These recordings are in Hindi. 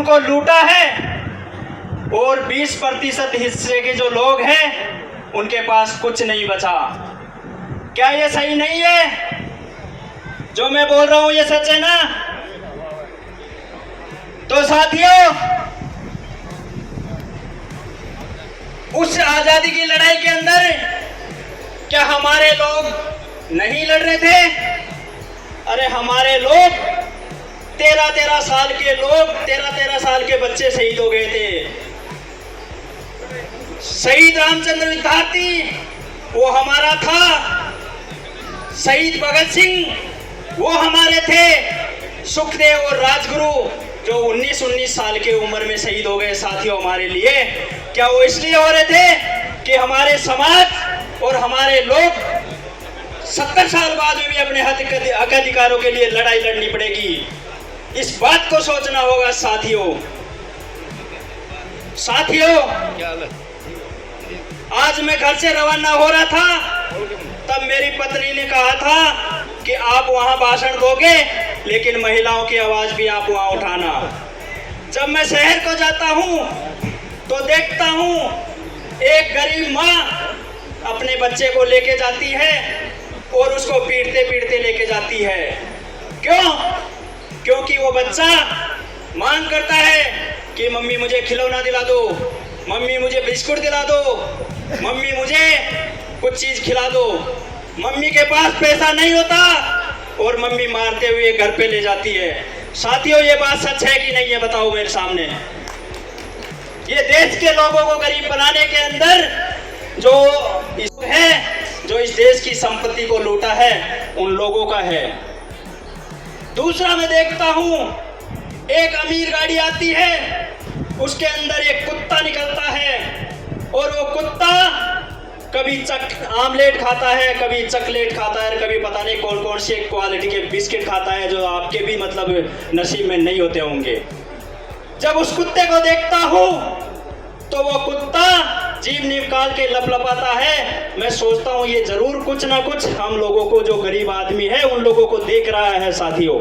को लूटा है और 20% हिस्से के जो लोग हैं उनके पास कुछ नहीं बचा। क्या ये सही नहीं है? जो मैं बोल रहा हूं ये सच है ना? तो साथियों, उस आजादी की लड़ाई के अंदर क्या हमारे लोग नहीं लड़ रहे थे? अरे हमारे लोग 13-13 साल के लोग, 13-13 साल के बच्चे शहीद हो गए थे। शहीद रामचंद्र विद्यार्थी वो हमारा था, शहीद भगत सिंह वो हमारे थे, सुखदेव और राजगुरु जो 19-19 साल के उम्र में शहीद हो गए साथियों हमारे लिए। क्या वो इसलिए हो रहे थे कि हमारे समाज और हमारे लोग 70 साल बाद में भी अपने हक अधिकारों के लिए लड़ाई लड़नी पड़ेगी? इस बात को सोचना होगा साथियों। आज मैं घर से रवाना हो रहा था, तब मेरी पत्नी ने कहा था कि आप वहां भाषण दोगे लेकिन महिलाओं की आवाज भी आप वहां उठाना। जब मैं शहर को जाता हूं तो देखता हूं एक गरीब माँ अपने बच्चे को लेके जाती है और उसको पीटते पीटते लेके जाती है। क्यों? क्योंकि वो बच्चा मांग करता है कि मम्मी मुझे खिलौना दिला दो, मम्मी मुझे बिस्कुट दिला दो, मम्मी मुझे कुछ चीज खिला दो। मम्मी के पास पैसा नहीं होता और मम्मी मारते हुए घर पे ले जाती है। साथियों, ये बात सच है कि नहीं है? बताओ मेरे सामने। ये देश के लोगों को गरीब बनाने के अंदर जो इस देश की संपत्ति को लूटा है उन लोगों का है। दूसरा मैं देखता हूं एक अमीर गाड़ी आती है, उसके अंदर एक कुत्ता निकलता है और वो कुत्ता कभी आमलेट खाता है, कभी चॉकलेट खाता है, कभी पता नहीं कौन कौन से क्वालिटी के बिस्किट खाता है जो आपके भी मतलब नसीब में नहीं होते होंगे। जब उस कुत्ते को देखता हूं तो वो कुत्ता जीभ निकाल के लपलपाता है। मैं सोचता हूं ये जरूर कुछ ना कुछ हम लोगों को, जो गरीब आदमी है उन लोगों को देख रहा है साथियों।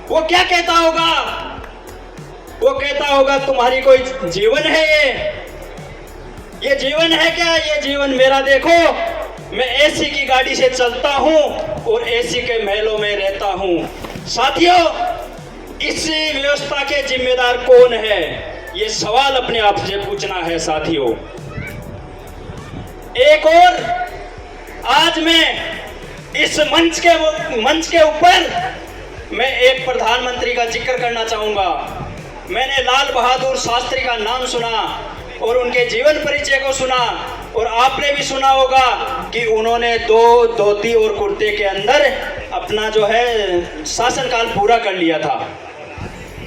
वो क्या कहता होगा? वो कहता होगा तुम्हारी कोई जीवन है? ये जीवन है क्या? ये जीवन मेरा देखो, मैं एसी की गाड़ी से चलता हूं और एसी के महलों में रहता हूं। साथियों, इस व्यवस्था के जिम्मेदार कौन है? ये सवाल अपने आप से पूछना है साथियों। एक और आज मैं इस मंच के ऊपर मैं एक प्रधानमंत्री का जिक्र करना चाहूंगा। मैंने लाल बहादुर शास्त्री का नाम सुना और उनके जीवन परिचय को सुना, और आपने भी सुना होगा कि उन्होंने 2 धोती और कुर्ते के अंदर अपना जो है शासनकाल पूरा कर लिया था।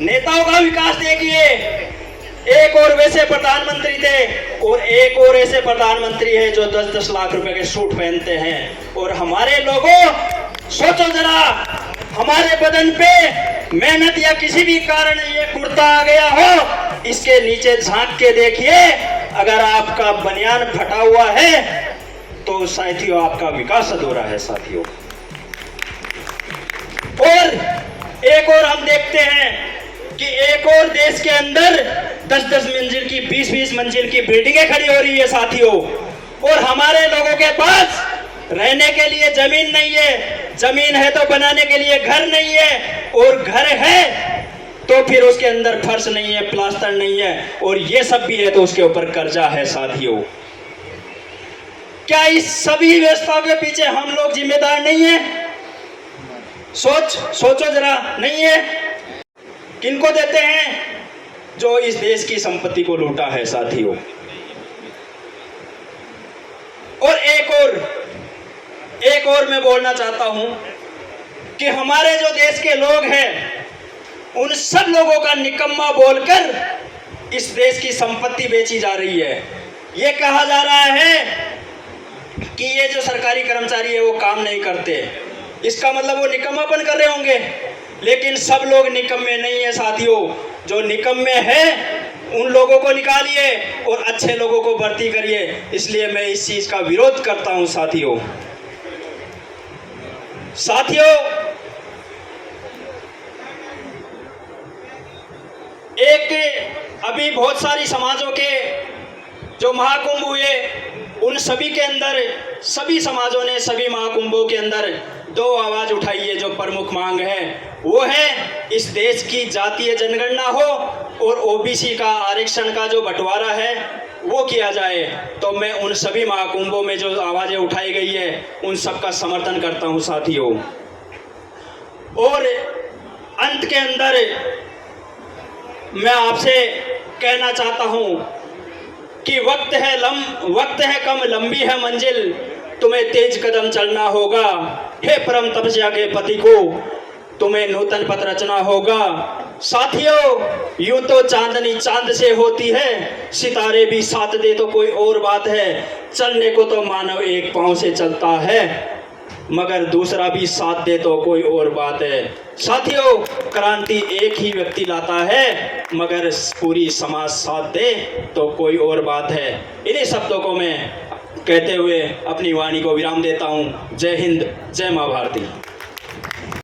नेताओं का विकास देखिए, एक और वैसे प्रधानमंत्री थे और एक और ऐसे प्रधानमंत्री है जो 10-10 लाख रुपए के सूट पहनते हैं। और हमारे लोगों, सोचो जरा, हमारे बदन पे मेहनत या किसी भी कारण ये कुर्ता आ गया हो, इसके नीचे झांक के देखिए, अगर आपका बनियान फटा हुआ है तो साथियों आपका विकास अधूरा है साथियों। और एक और हम देखते हैं कि एक और देश के अंदर 10-10 मंजिल की, 20-20 मंजिल की बिल्डिंगें खड़ी हो रही है साथियों, और हमारे लोगों के पास रहने के लिए जमीन नहीं है। जमीन है तो बनाने के लिए घर नहीं है, और घर है तो फिर उसके अंदर फर्श नहीं है, प्लास्टर नहीं है, और ये सब भी है तो उसके ऊपर कर्जा है साथियों। क्या इस सभी व्यवस्थाओं के पीछे हम लोग जिम्मेदार नहीं है? सोचो जरा, नहीं है? किनको देते हैं? जो इस देश की संपत्ति को लूटा है साथियों। और एक और मैं बोलना चाहता हूं कि हमारे जो देश के लोग हैं उन सब लोगों का निकम्मा बोलकर इस देश की संपत्ति बेची जा रही है। ये कहा जा रहा है कि ये जो सरकारी कर्मचारी है वो काम नहीं करते, इसका मतलब वो निकम्मापन कर रहे होंगे। लेकिन सब लोग निकम्मे नहीं है साथियों। जो निकम्मे हैं उन लोगों को निकालिए और अच्छे लोगों को भर्ती करिए। इसलिए मैं इस चीज का विरोध करता हूं साथियों। एक अभी बहुत सारी समाजों के जो महाकुंभ हुए, उन सभी के अंदर सभी समाजों ने सभी महाकुंभों के अंदर दो आवाज उठाई है। जो प्रमुख मांग है वो है इस देश की जातीय जनगणना हो और ओबीसी का आरक्षण का जो बंटवारा है वो किया जाए। तो मैं उन सभी महाकुंभों में जो आवाजें उठाई गई है उन सब का समर्थन करता हूं साथियों। और अंत के अंदर मैं आपसे कहना चाहता हूं कि वक्त है कम, लंबी है मंजिल, तुम्हें तेज कदम चलना होगा। हे परम तपस्या के पति को तुम्हें नूतन पथ रचना होगा। साथियों, यूं तो चांदनी चांद से होती है, सितारे भी साथ दे तो कोई और बात है। चलने को तो मानव एक पांव से चलता है, मगर दूसरा भी साथ दे तो कोई और बात है। साथियों, क्रांति एक ही व्यक्ति लाता है, मगर पूरी समाज साथ दे तो कोई और बात है। इन्हीं शब्दों को मैं कहते हुए अपनी वाणी को विराम देता हूँ। जय हिंद, जय माँ भारती।